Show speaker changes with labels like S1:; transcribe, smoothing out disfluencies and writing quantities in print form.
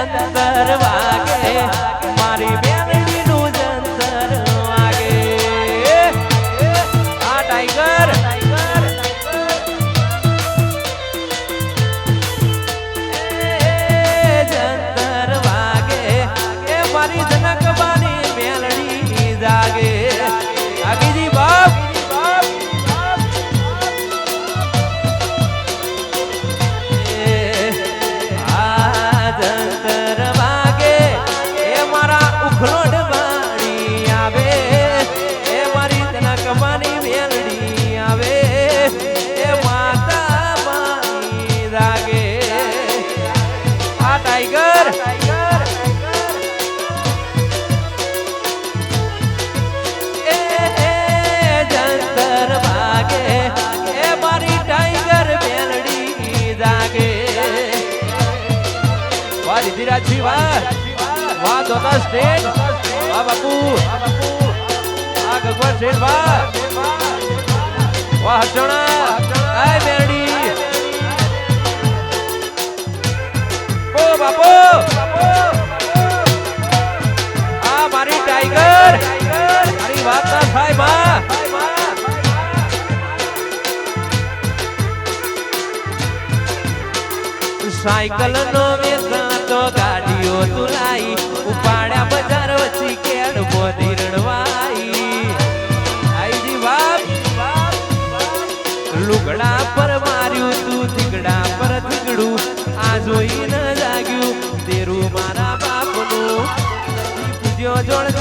S1: જંતર વાગે મારી બેનડી નું જંતર વાગે આ ટાઈગર જંતર વાગે એ મારી જનકબાની મેલડી જાગે આગીજી બાપ ધીરાજી વાહ દોતા સ્ટેટ વાહ બાપુ આ ગગવર સ્ટેટ વાહ હરચણા આય મેરડી ઓ બાપુ આ મારી ટાઈગર મારી વાત ના થાય માં સાયકલ નો વેચાતો ગાડીઓ તુલાઈ ઉપાડ્યા બજાર વચ્ચી કેડ બોધી રણવાઈ આઈજી બાપ લુગડા પર માર્યું તું થીગડા પર થીગડું આ જોઈ ન જાગ્યું તેરું મારા બાપનું પૂજ્યો જોડ